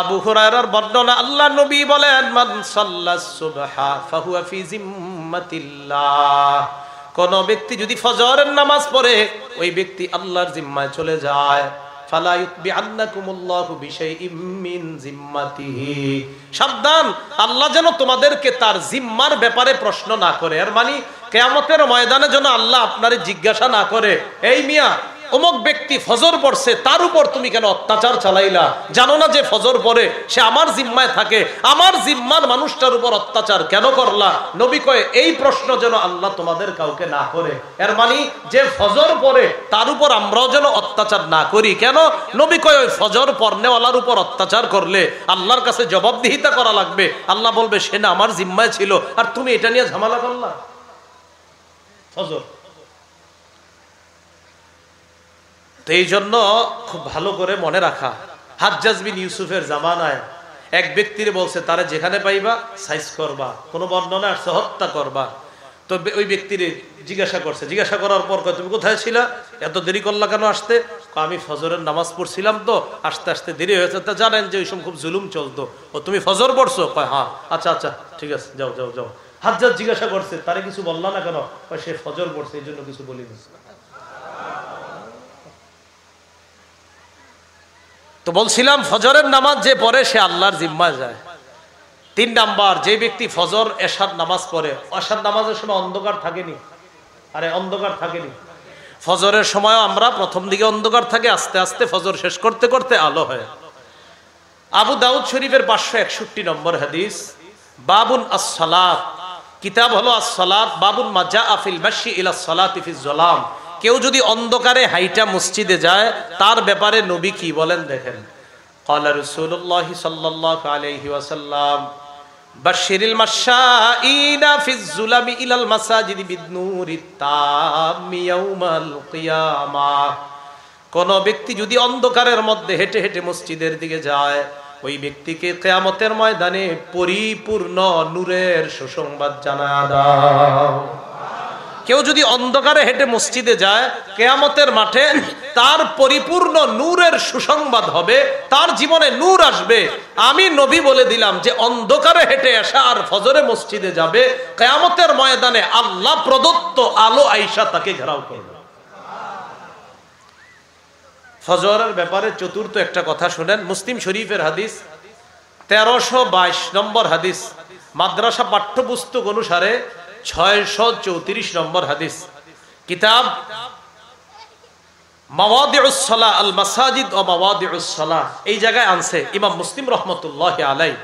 আবু হুরায়রার বর্ণনা, আল্লাহ নবী বলেন, মান সাল্লাস সুবহা ফাহুয়া ফি জিম্মাতিল্লাহ, কোন ব্যক্তি যদি ফজরের নামাজ পড়ে ওই ব্যক্তি আল্লাহর জিম্মায় চলে যায়। ফালা ইউতবিআন্নাকুমুল্লাহু বিশাইইম মিন জিম্মাতিহি, সাবধান, আল্লাহ যেন তোমাদেরকে তার জিম্মার ব্যাপারে প্রশ্ন না করে। এর মানে কিয়ামতের ময়দানে যেন আল্লাহ আপনারে জিজ্ঞাসা না করে, এই মিয়া অমুক ব্যক্তি ফজর পড়ছে, তার উপর তুমি কেন অত্যাচার চালাইলা? জানো না যে ফজর পড়ে সে আমার জিম্মায় থাকে, আমার জিম্মার মানুষটার উপর অত্যাচার কেন করলা? নবী কয় এই প্রশ্ন যেন আল্লাহ তোমাদের কাউকে না করে। এর মানে যে ফজর পড়ে তার উপর আমরাও যেন অত্যাচার না করি। কেন? নবী কয় ওই ফজর পড়নেওয়ালার উপর অত্যাচার করলে আল্লাহর কাছে জবাবদিহিতা করা লাগবে। আল্লাহ বলবে সে না আমার জিম্মায় ছিল, আর তুমি এটা নিয়ে ঝামেলা করলা। ফজর তো এই জন্য খুব ভালো করে মনে রাখা, হাজ্জাজ বিন ইউসুফের জামানায় এক ব্যক্তির বলছে তারা যেখানে পাইবা সাইজ করবা, কোনো বর্ণনা আসছে হত্যা করবা। তো ওই ব্যক্তির জিজ্ঞাসা করছে, জিজ্ঞাসা করার পর তুমি কোথায় ছিলা, এত দেরি করলা কেন আসতে? আমি ফজরের নামাজ পড়ছিলাম তো আসতে আসতে দেরি হয়েছে। তা জানেন যে ওই সময় খুব জুলুম চলতো। ও তুমি ফজর পড়ছো? কয় হ্যাঁ। আচ্ছা আচ্ছা ঠিক আছে, যাও যাও যাও। হাজ্জাজ জিজ্ঞাসা করছে তারে কিছু বললা না কেন? সে ফজর পড়ছে এই জন্য কিছু বলিনি। তো বলছিলাম ফজরের নামাজ যে পড়ে সে আল্লাহর জিম্মায় যায়। 3 নাম্বার, যে ব্যক্তি ফজর এশার নামাজ পড়ে, এশার নামাজের সময় অন্ধকার থাকেনি। আরে অন্ধকার থাকেনি, ফজরের সময় আমরা প্রথম দিকে অন্ধকার থাকে, আস্তে আস্তে ফজর শেষ করতে করতে আলো হয়। আবু দাউদ শরীফের 561 নম্বর হাদিস, বাবুন আস-সালাত, কিতাব হলো আস-সালাত, বাবুন মা জাআ ফিল মাশি ইলা সালাতি ফিজ যালাম। কেউ যদি অন্ধকারে হাইটা মসজিদে যায় তার ব্যাপারে নবী কি বলেন দেখেন। ক্বালা রাসূলুল্লাহ সাল্লাল্লাহু আলাইহি ওয়াসাল্লাম বাশশিরিল মাশাঈনা ফিজ যুলামি ইলাল মাসাজিদি বিন-নূরিত তাম্মি ইয়াউমাল কিয়ামাহ। কোন ব্যক্তি যদি অন্ধকারের মধ্যে হেঁটে হেঁটে মসজিদের দিকে যায় ওই ব্যক্তিকে কিয়ামতের ময়দানে পরিপূর্ণ নূরের সুসংবাদ জানায়া দাও। কেউ যদি অন্ধকারে হেঁটে মসজিদে যায় কিয়ামতের মাঠে তার পরিপূর্ণ নূরের সুসংবাদ হবে, তার জীবনে নূর আসবে। আমি নবী বলে দিলাম যে অন্ধকারে হেঁটে আসা আর ফজরে মসজিদে যাবে, কিয়ামতের ময়দানে আল্লাহ প্রদত্ত আলো আইসা তাকে ঘেরাও করবে। ফজরের ব্যাপারে চতুর্থ একটা কথা শুনেন, মুসলিম শরীফের হাদিস 1322 নম্বর হাদিস, মাদ্রাসা পাঠ্যপুস্তক অনুসারে 634 নম্বর হাদিস, কিতাব মাওয়াদিউস সালাহ আল মাসাজিদ ও মাওয়াদিউস সালাহ, এই জায়গায় আনছে ইমাম মুসলিম রহমতুল্লাহ আলাইহি।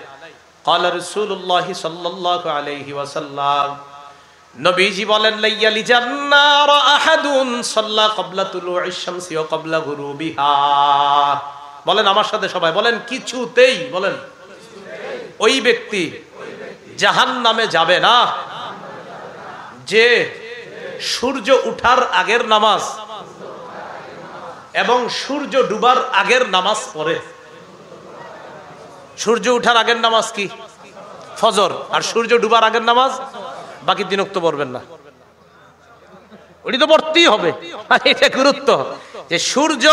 ক্বালা রাসূলুল্লাহ সাল্লাল্লাহু আলাইহি ওয়াসাল্লাম, নবীজি বলেন, লাইয়ালি জান্নার আহাদুন সাল্লা ক্বাবলা তুলুইশ শামসি ওয়া ক্বাবলা গুরুবিহা। বলেন আমার সাথে সবাই বলেন, কিছুতেই বলেন ওই ব্যক্তি জাহান্নামে যাবে না যে সূর্য উঠার আগের নামাজ এবং সূর্য ডুবার আগের নামাজ পড়ে। সূর্য উঠার আগের নামাজ কি? ফজর। আর সূর্য ডুবার আগের নামাজ বাকি 3 ওয়াক্ত পড়বেন না, ওটি তো পড়তেই হবে। আর এটা গুরুত্ব যে সূর্য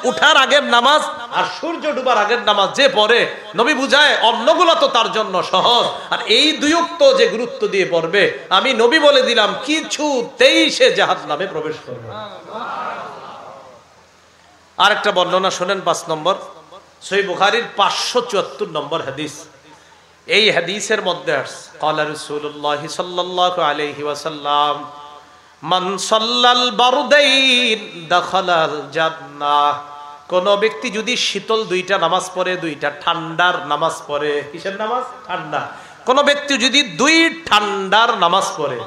উঠার আগের নামাজ আর সূর্য ডুবার আগের নামাজ যে পড়ে, নবী বুঝায় অন্যগুলো তো তার জন্য সহজ, আর এই 2 ওয়াক্ত যে গুরুত্ব দিয়ে পড়বে, আমি নবী বলে দিলাম কিছুতেই সে জাহান্নামে প্রবেশ করবে। আরেকটা বর্ণনা শুনেন, 5 নম্বর, সহিহ বুখারীর 574 নম্বর হাদিস। এই হাদিসের মধ্যে আসছে, ক্বালা রাসূলুল্লাহ সাল্লাল্লাহু আলাইহি ওয়াসাল্লাম, মান সাল্লাল বারদাইন দাখালাল জান্নাহ। কোন ব্যক্তি যদি শীতল 2টা নামাজ পড়ে, 2টা ঠান্ডার নামাজ পড়ে, কিসের নামাজ? ঠান্ডা। কোন ব্যক্তি যদি 2 ঠান্ডার নামাজ পড়ে,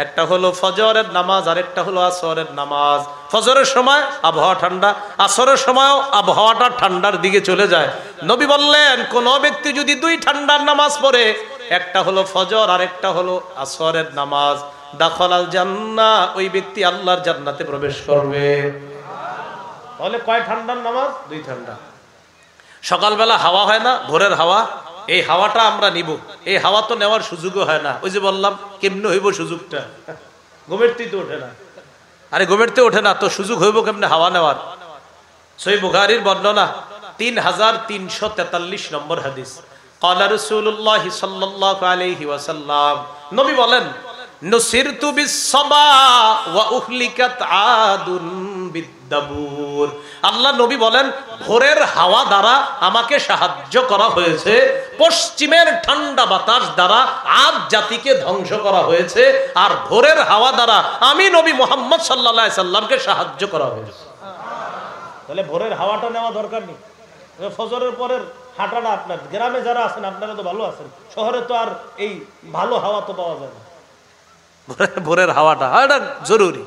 একটা হলো ফজরের নামাজ আর একটা হলো আসরের নামাজ। ফজরের সময় আবহাওয়া ঠান্ডা, আসরের সময়ও আবহাওয়াটা ঠান্ডার দিকে চলে যায়। নবী বললেন কোন ব্যক্তি যদি 2 ঠান্ডার নামাজ পড়ে, একটা হলো ফজর আর একটা হলো আসরের নামাজ, দাখালাল জান্নাহ, ওই ব্যক্তি আল্লাহর জান্নাতে প্রবেশ করবে। তাহলে কয় ঠান্ডার নামাজ? 2 ঠান্ডা। সকালবেলা হাওয়া হয় না, ভোরের হাওয়া, এই হাওয়াটা আমরা নিব। এই হাওয়া তো নেওয়ার সুযোগও হয় না। ওই যে বললাম কেমনে হইব সুযোগটা? ঘুমেরতেই তো ওঠে না। আরে ঘুমেরতে ওঠে না তো সুযোগ হইব কেমনে হাওয়া নেওয়ার? সহিহ বুখারীর বর্ণনা 3343 নম্বর হাদিস। ক্বালা রাসূলুল্লাহ সাল্লাল্লাহু আলাইহি ওয়াসাল্লাম, নবী বলেন, নুসিরতু বিস-সাবা ওয়া উহলিকাত আদুন বিদ-দাবুর। আল্লাহ নবী বলেন, ভোরের হাওয়া দ্বারা আমাকে সাহায্য করা হয়েছে, পশ্চিমের ঠান্ডা বাতাস দ্বারা আদ জাতিকে ধ্বংস করা হয়েছে, আর ভোরের হাওয়া দ্বারা আমি নবী মুহাম্মদ সাল্লাল্লাহু আলাইহি সাল্লামকে সাহায্য করা হয়েছে। তাহলে ভোরের হাওয়াটা নেওয়া দরকার নেই। ফজরের পরের হাঁটাটা, আপনার গ্রামে যারা আছেন আপনারা তো ভালো আছেন, শহরে তো আর এই ভালো হাওয়া তো পাওয়া যায় না। ভোরের হাওয়াটা এটা জরুরি।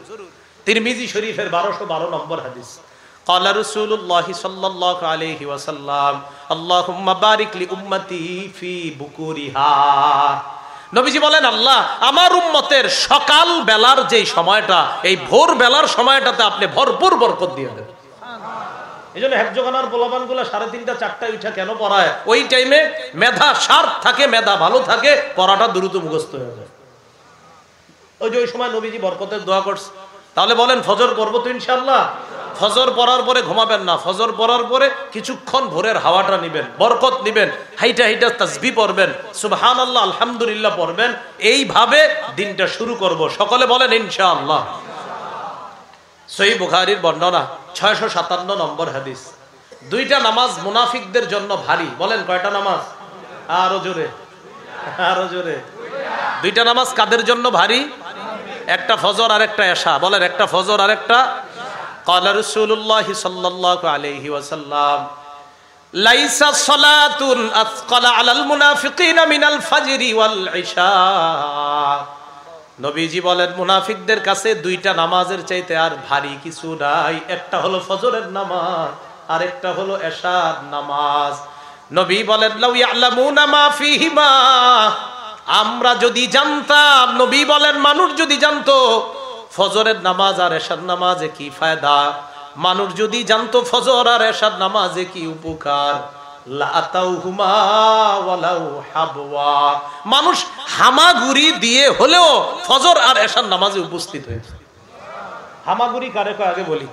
তিরমিজি শরীফের 1212 নম্বর হাদিস। ক্বালা রাসূলুল্লাহ সাল্লাল্লাহু আলাইহি ওয়াসাল্লাম, আল্লাহুম্মা বারিক লি উম্মতি ফি বুকুরিহা। নবীজি বলেন, আল্লাহ আমার উম্মতের সকাল বেলার যে সময়টা, এই ভোর বেলার সময়টাতে আপনি ভরপুর বরকত দিয়ে দেন। এই জন্য হেফজখানার পোলাপানগুলো 3:30 4টায় উঠা কেন পড়ায়? ওই টাইমে মেধা শার্প থাকে, মেধা ভালো থাকে, পড়াটা দ্রুত মুখস্থ হয়ে যায়। ওই যে ওই সময় নবীজি বরকতের দোয়া করছে। তাহলে বলেন ফজর পড়বো তো ইনশাআল্লাহ? ফজর পড়ার পরে ঘুমাবেন না, ফজর পড়ার পরে কিছুক্ষণ ভোরের হাওয়াটা নিবেন, বরকত নিবেন, হাইটা হাইটা তাসবিহ পড়বেন, সুবহানাল্লাহ আলহামদুলিল্লাহ পড়বেন। এইভাবে দিনটা শুরু করব। সকলে বলেন ইনশাআল্লাহ। সহিহ বুখারীর বর্ণনা 657 নম্বর হাদিস। দুইটা নামাজ মুনাফিকদের জন্য ভারী। বলেন কয়টা নামাজ? আরো জোরে, আরো জোরে। দুইটা নামাজ কাদের জন্য ভারী? একটা ফজর আর একটা এশা। বলেন একটা ফজর আর একটা। ক্বালা রাসূলুল্লাহ সাল্লাল্লাহু আলাইহি ওয়াসাল্লাম, লাইসা সালাতুন আসকালা আলাল মুনাফিকিনা মিনাল ফাজরি ওয়াল ইশা। নবীজি বলেন, মুনাফিকদের কাছে দুইটা নামাজের চাইতে আর ভারী কিছু নাই। একটা হলো ফজরের নামাজ, আর একটা হলো এশার নামাজ। নবী বলেন, লাউ ইয়ালামুনা মা ফিহিমা, আমরা যদি জানতাম, নবী বলেন মানুষ যদি জানতো ফজরের নামাজ আর এশার নামাজে কি ফায়দা, মানুষ যদি জানতো ফজর আর এশার নামাজে কি উপকার, লাতাউহুমা ওয়ালাউ হাবওয়া, মানুষ হামাগুড়ি দিয়ে হলেও ফজর আর এশার নামাজে উপস্থিত হয়েছে। হামাগুড়ি কারে কয় আগে বলি।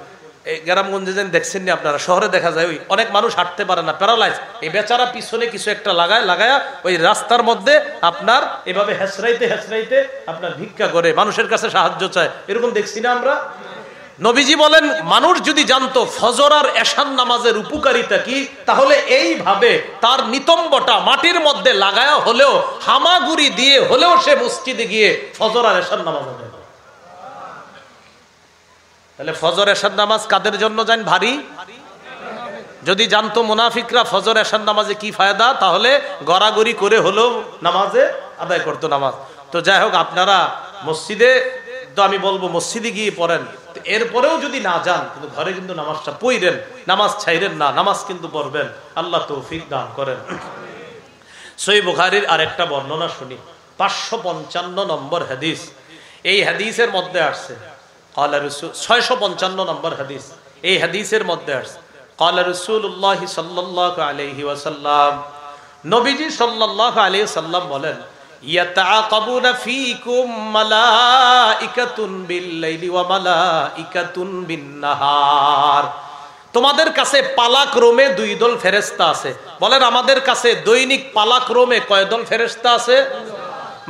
এই গ্রামগঞ্জে যেন দেখছেন না আপনারা, শহরে দেখা যায় ওই অনেক মানুষ হাঁটতে পারে না, প্যারালাইজ। এই বেচারা পিছনে কিছু একটা লাগায়া ওই রাস্তার মধ্যে আপনার এভাবে হেসরাইতে হেসরাইতে আপনার ভিক্ষা করে, মানুষের কাছে সাহায্য চায়, এরকম দেখছি না আমরা। নবীজি বলেন, মানুষ যদি জানতো ফজর আর এশার নামাজের উপকারিতা কি, তাহলে এইভাবে তার নিতম্বটা মাটির মধ্যে লাগায়া হলেও, হামাগুড়ি দিয়ে হলেও সে মসজিদে গিয়ে ফজর আর এশার নামাজ আদায় করে। তাহলে ফজর এশার নামাজ কাদের জন্য জান ভারী? যদি জানতো মুনাফিকরা ফজর এশার নামাজে কি ফায়দা, তাহলে গড়াগড়ি করে হলেও নামাজে আদায় করতো নামাজ। তো যাই হোক, আপনারা মসজিদে, তো আমি বলবো মসজিদে গিয়ে পড়েন। এরপরেও যদি না যান, কিন্তু ঘরে কিন্তু নামাজটা পড়েন, নামাজ ছাইরেন না, নামাজ কিন্তু পড়বেন। আল্লাহ তৌফিক দান করেন। সহিহ বুখারীর আরেকটা বর্ণনা শুনি, 555 নম্বর হাদিস। এই হাদিসের মধ্যে আসছে, ক্বালা রাসূল 655 নম্বর হাদিস। এই হাদিসের মধ্যে আসছে, ক্বালা রাসূলুল্লাহ সাল্লাল্লাহু আলাইহি ওয়াসাল্লাম, নবীজি সাল্লাল্লাহু আলাইহি ওয়াসাল্লাম বলেন, ইয়াতাআকাবুনা ফীকুম মালাইকাতুন বিল-লাইলি ওয়া মালাইকাতুন বিন-নাহার। তোমাদের কাছে পালাক্রমে 2 দল ফেরেশতা আছে। বলেন আমাদের কাছে দৈনিক পালাক্রমে কয় দল ফেরেশতা আছে?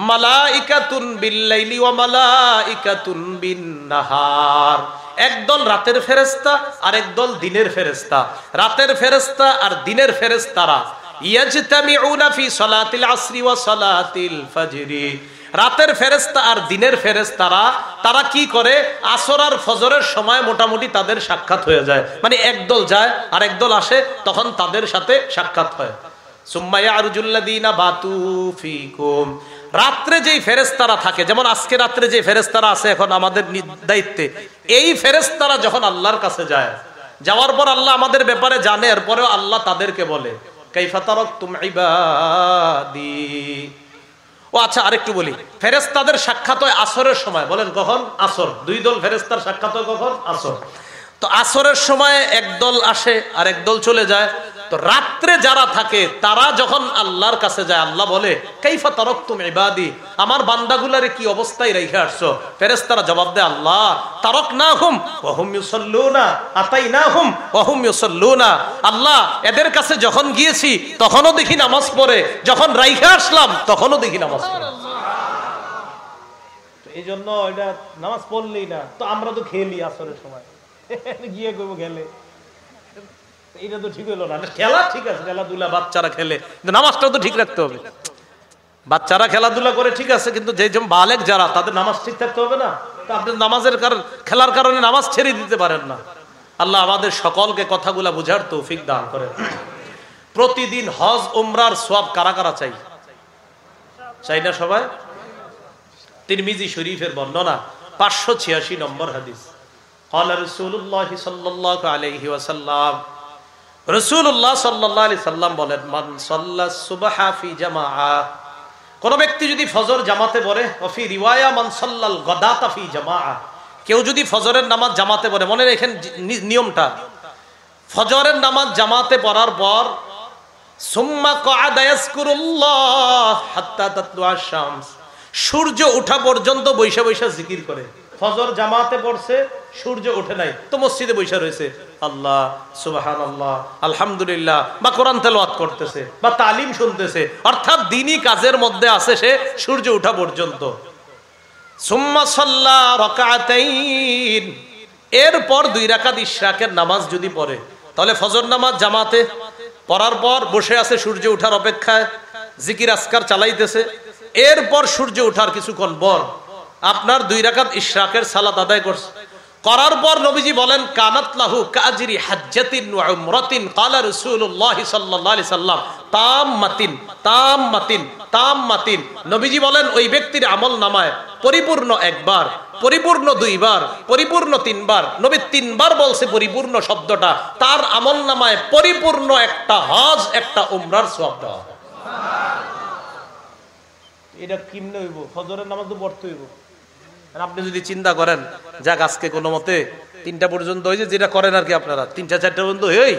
মালাইকাতুন বিল-লাইলি ওয়া মালাইকাতুন বিন-নাহার। একদল রাতের ফেরেশতা আর একদল দিনের ফেরেশতা। রাতের ফেরেশতা আর দিনের ফেরেশতারা ইয়াজতামিউনা ফি সালাতিল আসরি ওয়া সালাতিল ফাজরি। রাতের ফেরেশতা আর দিনের ফেরেশতারা তারা কি করে, আসর আর ফজরের সময় মোটামুটি তাদের সাক্ষাৎ হয়ে যায়। মানে একদল যায় আর একদল আসে, তখন তাদের সাথে সাক্ষাৎ হয়। সুম্মা ইয়ারজুল্লাযিনা বাতু ফীকুম। রাত্রে যেই ফেরেশতারা থাকে, যেমন আজকে রাত্রে যে ফেরেশতারা আছে এখন আমাদের দায়িত্বে, এই ফেরেশতারা যখন আল্লাহর কাছে যায়, যাওয়ার পর আল্লাহ আমাদের ব্যাপারে জানে, এরপরেও আল্লাহ তাদেরকে বলে, কাইফা তারাকতুম ইবাদি। ও আচ্ছা, আরেকটু বলি, ফেরেশতাদের সাক্ষাৎ হয় আসরের সময়। বলেন কখন? আসর। 2 দল ফেরেশতার সাক্ষাৎ হয় কখন? আসর। তো আসরের সময় একদল আসে আর একদল চলে যায়। তো রাত্রে যারা থাকে তারা যখন আল্লাহর কাছে যায়, আল্লাহ বলে কাইফা তারাকতুম ইবাদি, আমার বান্দাগুলারে কি অবস্থায় রেখে আসছো? ফেরেশতারা জবাব দেয়, আল্লাহ তারাকনাহুম ওয়া হুম ইউসাল্লুনা আতাইনাহুম ওয়া হুম ইউসাল্লুনা, আল্লাহ এদের কাছে যখন গিয়েছি তখনও দেখি নামাজ পড়ে, যখন রাইখা আসলাম তখনও দেখি নামাজ পড়ে। এই জন্য এটা নামাজ পড়লেই না তো আমরা তো খেলি আসরের সময় গিয়ে করবো খেলে, এটা তো ঠিক হলো না। খেলা ঠিক আছে, খেলাধুলা বাচ্চারা খেলে, কিন্তু নামাজটাও তো ঠিক রাখতে হবে। বাচ্চারা খেলাধুলা করে ঠিক আছে, কিন্তু যে বালেক যারা তাদের নামাজ ঠিক থাকতে হবে না। তো আপনি নামাজের খেলার কারণে নামাজ ছেড়ে দিতে পারেন না। আল্লাহ আমাদের সকলকে কথাগুলা বুঝার তৌফিক দান করেন। প্রতিদিন হজ উমরার সওয়াব কারা কারা চাই? চাই না সবাই? তিরমিজি শরীফের বর্ণনা 586 নম্বর হাদিস। ক্বালা রাসূলুল্লাহ সাল্লাল্লাহু আলাইহি ওয়াসাল্লাম, রাসূলুল্লাহ সাল্লাল্লাহু আলাইহি সাল্লাম বলেন, মান সাল্লাস সুবহা ফি জামাআ, কোন ব্যক্তি যদি ফজর জামাতে পড়ে, ওয়া ফি রিওয়ায়া মান সাল্লাল গাদাতা ফি জামাআ, কেউ যদি ফজরের নামাজ জামাতে পড়ে, মনে রাখেন নিয়মটা, ফজরের নামাজ জামাতে পড়ার পর সুম্মা ক্বাদা ইয়াজকুরুল্লাহ হাত্তা তাতলুআ শামস, সূর্য ওঠা পর্যন্ত বৈশা বৈশা জিকির করে। ফজর জামাতে পড়ছে, সূর্য ওঠে নাই, তো মসজিদে বৈশা রয়েছে, আল্লাহ সুবহানাল্লাহ আলহামদুলিল্লাহ, বা কোরআন তেলাওয়াত করতেছে বা তালিম শুনতেছে, অর্থাৎ দ্বীনি কাজের মধ্যে আছে সে সূর্য ওঠা পর্যন্ত। সুম্মা সাল্লা রাকাতাইন, এরপর 2 রাকাত ইশরাকের নামাজ যদি পড়ে, তাহলে ফজর নামাজ জামাতে পড়ার পর বসে আছে সূর্য ওঠার অপেক্ষায়, জিকির আজকার চালাইতেছে। এরপর সূর্য ওঠার কিছুক্ষণ পর আপনার 2 রাকাত ইশরাকের সালাত আদায় করছে, করার পর নবীজি বলেন কানাত লাহু কাজরি হাজ্জাতিন ওয়া উমরাতিন, ক্বালা রাসূলুল্লাহ সাল্লাল্লাহু আলাইহি সাল্লাম তাম্মাতিন তাম্মাতিন তাম্মাতিন, নবীজি বলেন ওই ব্যক্তির আমল নামায় পরিপূর্ণ একবার, পরিপূর্ণ 2 বার, পরিপূর্ণ 3 বার, নবী 3 বার বলছে পরিপূর্ণ শব্দটা, তার আমল নামায় পরিপূর্ণ একটা হজ একটা উমরার সওয়াব দেওয়া হয়। এটা কেমনে হইব? ফজরের নামাজ তো পড়তে হইব। আপনি যদি চিন্তা করেন যাক আজকে কোনো মতে 3টা পর্যন্ত হয়েছে, যেটা করেন আর কি আপনারা 3টা 4টা পর্যন্ত হই,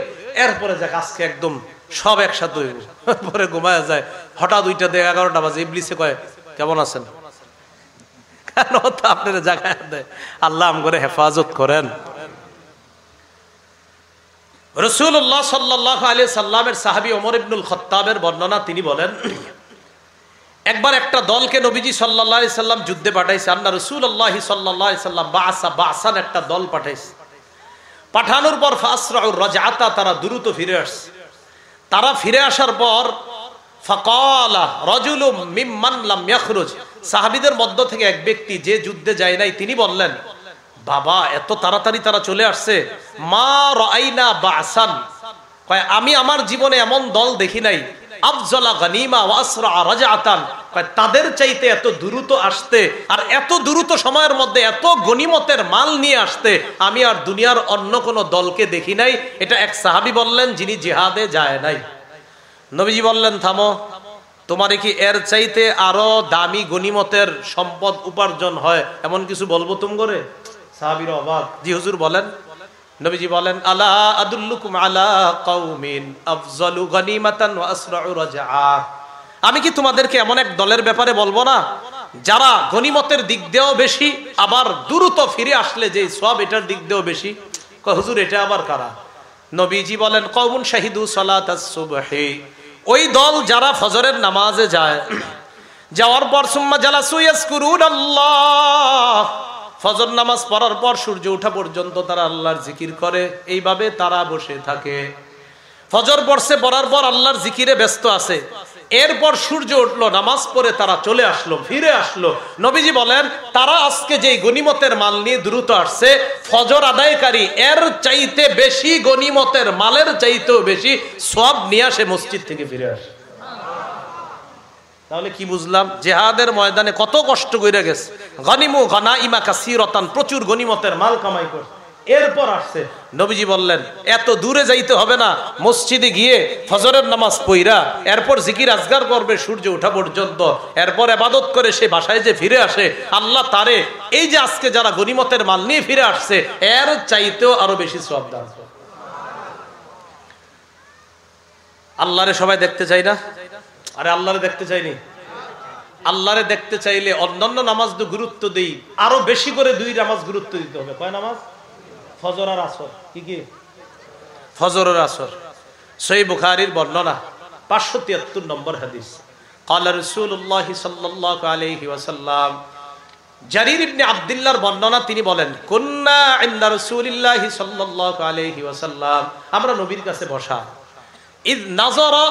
এরপরে যাক আজকে একদম সব একসাথে হইব, পরে ঘুমায় যায়, হঠাৎ 2টা থেকে 11টা বাজে, ইবলিসে কয় কেমন আছেন, কেন তা আপনারা জাগায় দেয়। আল্লাহ আমগরে হেফাজত করেন। রাসূলুল্লাহ সাল্লাল্লাহু আলাইহি সাল্লামের সাহাবী ওমর ইবনুল খাত্তাবের বর্ণনা, তিনি বলেন একবার একটা দলকে নবীজি সাল্লাল্লাহু আলাইহি সাল্লাম যুদ্ধে পাঠাইছে। আন্না রাসূলুল্লাহ সাল্লাল্লাহু আলাইহি সাল্লাম বাসান একটা দল পাঠাইছে। পাঠানোর পর ফাসরাউর রাজআতা, তারা দ্রুত ফিরে আসছে। তারা ফিরে আসার পর ফাকালা রাজুলুম মিম্মান লাম ইয়াখরুজ, সাহাবীদের মধ্য থেকে এক ব্যক্তি যে যুদ্ধে যায় নাই, তিনি বললেন বাবা এত তাড়াতাড়ি তারা চলে আসছে, মা রাআইনা বাসান, কয় আমি আমার জীবনে এমন দল দেখি নাই, আফজলা গনিমা ওয়া আসরা রাজআতান, কয় তাদের চাইতে এত দ্রুত আসতে আর এত দ্রুত সময়ের মধ্যে এত গনিমতের মাল নিয়ে আসতে আমি আর দুনিয়ার অন্য কোন দলকে দেখি নাই। এটা এক সাহাবী বললেন যিনি জিহাদে যায় নাই। নবীজি বললেন থামো, তোমারে কি এর চাইতে আরো দামি গনিমতের সম্পদ উপার্জন হয় এমন কিছু বলবো তুমি করে? সাহাবীরা অবাক, জি হুজুর বলেন। নবীজি বলেন আলা আদুল্লুকুম আলা কওমিন আফজালু গনিমাতান ওয়া আসরাউ রাজআ, আমি কি তোমাদেরকে এমন এক দলের ব্যাপারে বলবো না যারা গনিমতের দিক দিয়েও বেশি, আবার দ্রুত ফিরে আসলে যে সওয়াব এটার দিক দিয়েও বেশি? কয় হুজুর এটা আবার কারা? নবীজি বলেন কওমুন শাহিদু সালাতাস সুবহি, ওই দল যারা ফজরের নামাজে যায়, যাওয়ার পর সুম্মা জালাসু ইয়াজকুরুনাল্লাহ, ফজর নামাজ পড়ার পর সূর্য ওঠা পর্যন্ত তারা আল্লাহর জিকির করে, এইভাবে তারা বসে থাকে। ফজর পড়ছে, পড়ার পর আল্লাহর জিকিরে ব্যস্ত আছে, এরপর সূর্য উঠলো, নামাজ পড়ে তারা চলে আসলো, ফিরে আসলো। নবীজি বলেন তারা আজকে যে গনিমতের মাল নিয়ে দ্রুত আসছে, ফজর আদায়কারী এর চাইতে বেশি গনিমতের মালের চাইতেও বেশি সওয়াব নিয়ে আসে মসজিদ থেকে ফিরে আসে। তাহলে কি বুঝলাম? জিহাদের ময়দানে কত কষ্ট করে গেছে, গনিমু গনাইমা কাসীরাতান, প্রচুর গনিমতের মাল কামাই করে, এরপর আসছে। নবীজি বললেন এত দূরে যাইতে হবে না, মসজিদে গিয়ে ফজরের নামাজ পড়া, এরপর জিকির আজগার করবে সূর্য ওঠা পর্যন্ত, এরপর ইবাদত করে সে বাসায় যে ফিরে আসে, আল্লাহ তারে এই যে আজকে যারা গনিমতের মাল নিয়ে ফিরে আসছে এর চাইতেও আরো বেশি সওয়াব দান করে। আল্লাহরে সবাই দেখতে চাই না? আরে আল্লাহরে দেখতে চাইনি? আল্লাহরে দেখতে চাইলে অন্যান্য নামাজ তো গুরুত্ব দেই, আরো বেশি করে দুই নামাজ গুরুত্ব দিতে হবে। কয় নামাজ? ফজর আর আসর। কি কি? ফজর আর আসর। সহিহ বুখারীর বর্ণনা 573 নম্বর হাদিস। قال رسول الله صلى الله عليه وسلم, জারির ইবনে আব্দুল্লাহর বর্ণনা, তিনি বলেন, কুন্না ইনদা রাসূলিল্লাহি সাল্লাল্লাহু আলাইহি ওয়াসাল্লাম, আমরা নবীর কাছে বসা, ইয নাযারা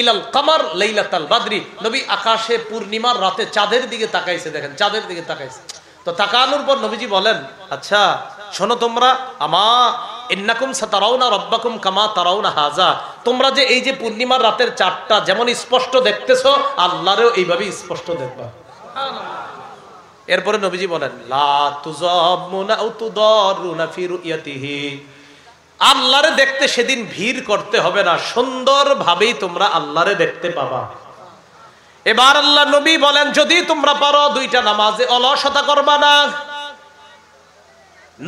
ইলাল কমর লাইলাতাল বদরি, নবী আকাশে পূর্ণিমার রাতে চাঁদের দিকে তাকাইছে। দেখেন, চাঁদের দিকে তাকাইছে। তো তাকানোর পর নবীজি বলেন, আচ্ছা শোনো তোমরা, আমা ইন্নাকুম সাতারাউনা রাব্বাকুম কামা তারাউনা হাযা, তোমরা যে এই যে পূর্ণিমার রাতের চাঁদটা যেমন স্পষ্ট দেখতেছো, আল্লাহরেও এইভাবে স্পষ্ট দেখবা। এরপরে নবীজি বলেন, লা তুযামুনা আও তুদারুনা ফি রুয়াতিহি, আল্লাহরে দেখতে সেদিন ভিড় করতে হবে না, সুন্দরভাবেই তোমরা আল্লাহরে দেখতে পাবা। এবার আল্লাহ নবী বলেন, যদি তোমরা পারো দুইটা নামাজে অলসতা করবা না।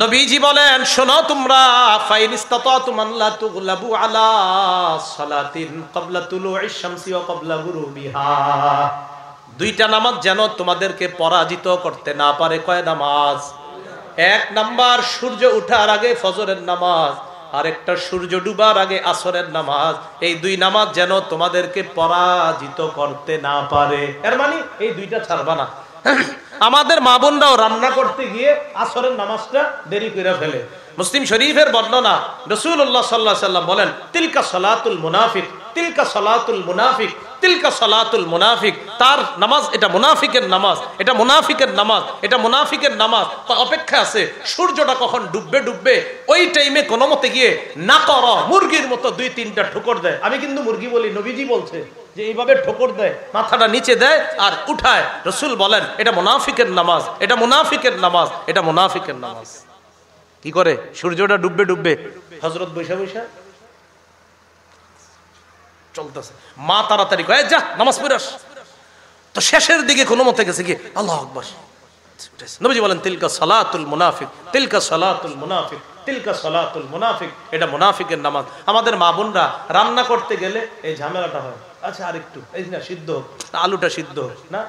নবীজি বলেন, শোনো তোমরা, ফাইন ইসতাতাতুম আল্লা তুগলাবু আলা সালাতিন ক্বাবলা তুলুইশ শামসি ওয়া ক্বাবলা গুরুবিহা, দুইটা নামাজ যেন তোমাদেরকে পরাজিত করতে না পারে। কয় নামাজ? এক নাম্বার সূর্য ওঠার আগে ফজরের নামাজ, আর একটা সূর্য ডুবার আগে আসরের নামাজ। এই দুই নামাজ যেন তোমাদেরকে পরাজিত করতে না পারে। এর মানে এই দুইটা ছাড়বা না। আমাদের মা বোনরাও রান্না করতে গিয়ে আসরের নামাজটা দেরি করে ফেলে। মুসলিম শরীফের বর্ণনা, রাসূলুল্লাহ সাল্লাল্লাহু আলাইহি ওয়াসাল্লাম বলেন, তিলকা সালাতুল মুনাফিক, তিলকা সালাতুল মুনাফিক, তিলকা সালাতুল মুনাফিক, তার নামাজ এটা মুনাফিকের নামাজ, এটা মুনাফিকের নামাজ, এটা মুনাফিকের নামাজ। তো অপেক্ষা আছে সূর্যটা কখন ডুববে ডুববে, ওই টাইমে কোনো মতে গিয়ে না করো, মুরগির মতো দুই তিনটা ঠোকর দেয়। আমি কিন্তু মুরগি বলি, নবীজি বলছে যে এইভাবে ঠোকর দেয়, মাথাটা নিচে দেয় আর উঠায়। রাসূল বলেন, এটা মুনাফিকের নামাজ, এটা মুনাফিকের নামাজ, এটা মুনাফিকের নামাজ। কি করে? সূর্যটা ডুববে ডুববে, হযরত বৈশা বৈশা চলতেছে, মা তাড়াতাড়ি কয় যা নামাজ পড়াস। তো শেষের দিকে কোনো মতে গেছে কি আল্লাহু আকবার। নবীজি বলেন, তিলকা সালাতুল মুনাফিক, তিলকা সালাতুল মুনাফিক, তিলকা সালাতুল মুনাফিক, এটা মুনাফিকের নামাজ। আমাদের মা বোনরা রান্না করতে গেলে এই ঝামেলাটা হয়, আচ্ছা আরেকটু এই না সিদ্ধ হোক, আলুটা সিদ্ধ হোক না।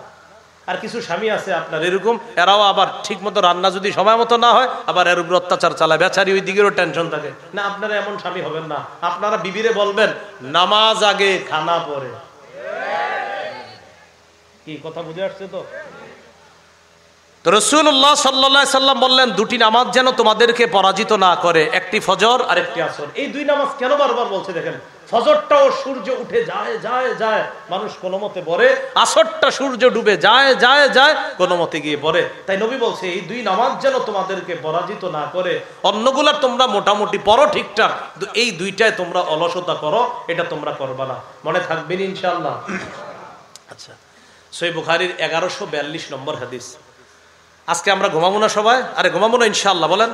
আর কিছু স্বামী আছে আপনার এরকম, এরাও আবার ঠিক মতো রান্না যদি সময় মতো না হয়, আবার এর উপর অত্যাচার চালায়, বেচারি ওই দিকেরও টেনশন থাকে না। আপনারা এমন স্বামী হবেন না, আপনারা বিবিরে বলবেন নামাজ আগে খানা পরে। কি কথা বুঝে আসছে তো? তো রাসূলুল্লাহ সাল্লাল্লাহু আলাইহি সাল্লাম বললেন, দুটি নামাজ যেন তোমাদেরকে পরাজিত না করে, একটি ফজর আর একটি আসর। এই দুই নামাজ কেন বারবার বলছে দেখেন, ফজরটাও সূর্য উঠে যায় যায় যায়, মানুষ কোনো মতে পড়ে, আসরটা সূর্য ডুবে যায় যায় যায়, কোনো মতে গিয়ে পড়ে। তাই নবী বলছে, এই দুই নামাজ যেন তোমাদেরকে পরাজিত না করে। অন্যগুলা তোমরা মোটামুটি পড়ো ঠিকঠাক, কিন্তু এই দুইটায় তোমরা অলসতা করো, এটা তোমরা করবা না। মনে থাকবেন ইনশাআল্লাহ। আচ্ছা, সহিহ বুখারীর 1142 নম্বর হাদিস। আজকে আমরা ঘুমাবো না সবাই? আরে ঘুমাবো না ইনশাআল্লাহ, বলেন।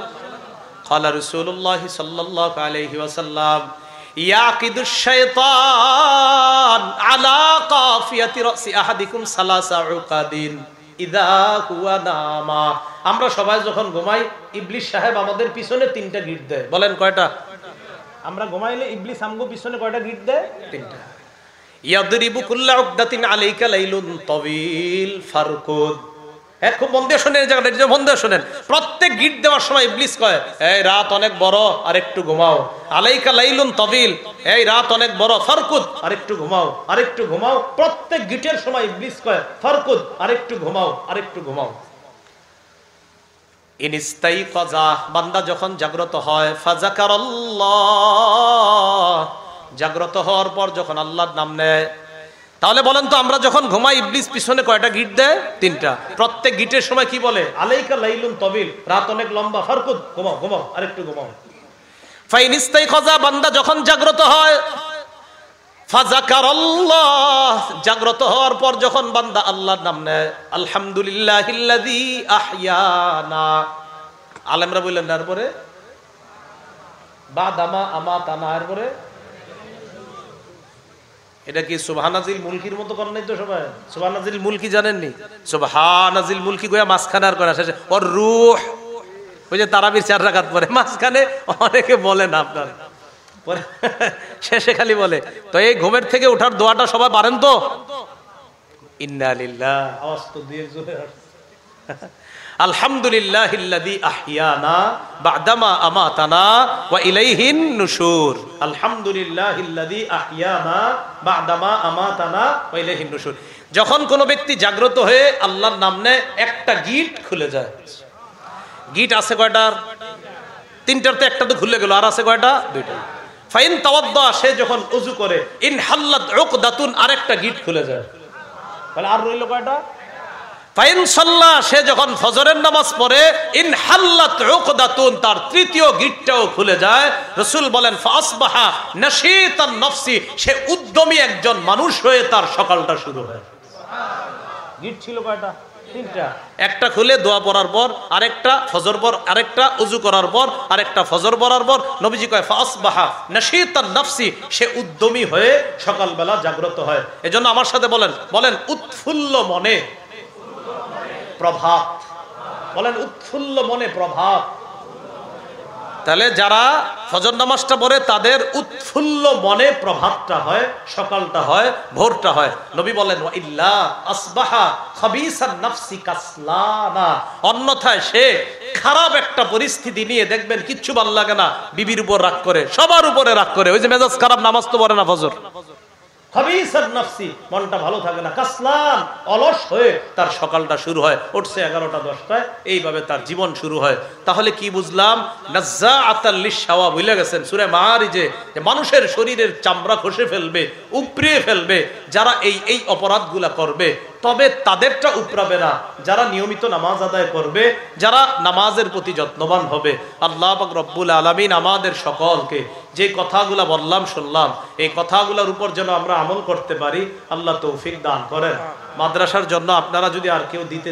ক্বালা রাসূলুল্লাহ সাল্লাল্লাহু আলাইহি ওয়াসাল্লাম, ইয়াকিদুশ শাইতান আলা কাফিয়াতি রাসি আহাদিকুম সালাসা উকাদিন ইযা হুয়া নামা। আমরা সবাই যখন ঘুমাই, ইবলিস সাহেব আমাদের পিছনে তিনটা গিট দেয়। বলেন কয়টা? আমরা ঘুমাইলে ইবলিস আমগো পিছনে কয়টা গিট দেয়? তিনটা। ইয়াদরিবু কুল্লা উকদাতিন আলাইকা লাইলুন তাওয়িল ফারকুদ। খুব মন দিয়ে শোনেন, জায়গাটা মন দিয়ে শোনেন। প্রত্যেক গিট দেওয়ার সময় ইবলিস কয়, এই রাত অনেক বড়, আর একটু ঘুমাও। আলাইকা লাইলুন তাবিল, এই রাত অনেক বড়, ফারকুদ, আর একটু ঘুমাও, আর একটু ঘুমাও। প্রত্যেক গিটের সময় ইবলিস কয় ফারকুদ, আর একটু ঘুমাও, আর একটু ঘুমাও। ইনিস্তাইকাযা, বান্দা যখন জাগ্রত হয়, ফাযাকারাল্লাহ, জাগ্রত হওয়ার পর যখন আল্লাহর নাম নেয়। তাহলে বলেন তো, আমরা যখন ঘুমাই ইবলিস পিছনে কয়টা গিট দেয়? তিনটা। প্রত্যেক গিটের সময় কি বলে? আলাইকা লাইলুন তাবিল, রাত অনেক লম্বা, ফারকুদ, ঘুমাও ঘুমাও, আরেকটু ঘুমাও। ফাইন ইস্তাইকাযা, বান্দা যখন জাগ্রত হয়, ফাযাকারাল্লাহ, জাগ্রত হওয়ার পর যখন বান্দা আল্লাহর নাম নেয়, আলহামদুলিল্লাহিল্লাযী আহইয়ানা, আলেমরা বললেন তারপরে বাদামা আমাতানা, এরপরে এটা কি সুবহানাজিল মুলকির মতো করেন নাই তো সবাই? সুবহানাজিল মুলকি জানেননি? সুবহানাজিল মুলকি গোয়া মাঝখানে আর করে শেষে ওর রূহ, ওই যে তারাবির 4 রাকাত পরে মাঝখানে অনেকে বলেন, আপনার শেষে খালি বলে, তো এই ঘুমের থেকে ওঠার দোয়াটা সবাই পারেন তো? ইন্না লিল্লাহ, আওয়াজ তো দিয়ে জোরে আলহামদুলিল্লাহিল্লাযী আহইয়ানা বা'দামা আমাতানা ওয়া ইলাইহিন নুশুর। আলহামদুলিল্লাহিল্লাযী আহইয়ানা বা'দামা আমাতানা ওয়া ইলাইহিন নুশুর। যখন কোনো ব্যক্তি জাগ্রত হয়ে আল্লাহর নাম নেয়, একটা গিট খুলে যায়। গিট আছে কয়টা? তিনটার তো একটা তো খুলে গেল, আর আছে কয়টা? দুইটা। ফাইন তাওয়াদ্দা, সে যখন ওযু করে, ইন হাল্লাত উকদাতুন, আরেকটা গিট খুলে যায়। তাহলে আর রইল কয়টা? ফাইন সাল্লা, সে যখন ফজরের নামাজ পড়ে, ইন হাল্লাত উকদাতুন, তার তৃতীয় গিটটাও খুলে যায়। রাসূল বলেন ফাসবাহা নাশীতান নফসি, সে উদ্যমী একজন মানুষ হয়ে তার সকালটা শুরু হয়। গিট ছিল কয়টা? তিনটা। একটা খুলে দোয়া পড়ার পর, আরেকটা ফজর পর, আরেকটা ওযু করার পর, আরেকটা ফজর পড়ার পর। নবীজি কয় ফাসবাহা নাশীতান নফসি, সে উদ্যমী হয়ে সকালবেলা জাগ্রত হয়। এজন্য আমার সাথে বলেন, বলেন উৎফুল্ল মনে প্রভাত। বলেন উৎফুল্ল মনে প্রভাত। তাহলে যারা ফজর নামাজটা পড়ে তাদের উৎফুল্ল মনে প্রভাতটা হয়, সকালটা হয়, ভোরটা হয়। নবী বলেন ওয়া ইল্লা আসবাহা খাবিসান নাফসি কাসলানা, অন্যথায় সে খারাপ একটা পরিস্থিতি নিয়ে দেখবেন কিচ্ছু ভালো লাগে না, বিবির উপর রাগ করে, সবার উপরে রাগ করে, ওই যে মেজাজ খারাপ, নামাজ তো পড়ে না ফজর। খাবিসান নাফসি, মনটা ভালো থাকে না, কাসলান, অলস হয়ে তার সকালটা শুরু হয়। উঠছে 11টা 10টায়, এইভাবে তার জীবন শুরু হয়। তাহলে কি বুঝলাম? নাজ্জাআতাল লিশাওয়া, ভুলে গেছেন সূরা মাআরিজে যে মানুষের শরীরের চামড়া খসে ফেলবে, উপড়িয়ে ফেলবে যারা এই অপরাধগুলা করবে, তবে তাদেরটা উপরাবে না যারা নিয়মিত নামাজ আদায় করবে, যারা নামাজের প্রতি যত্নবান হবে। আল্লাহ পাক রব্বুল আলামিন আমাদের সকলকে যে কথাগুলা বললাম শুনলাম, এই কথাগুলোর উপর যেন আমরা আমল করতে পারি, আল্লাহ তৌফিক দান করেন। মাদ্রাসার জন্য আপনারা যদি আর কেউ দিতে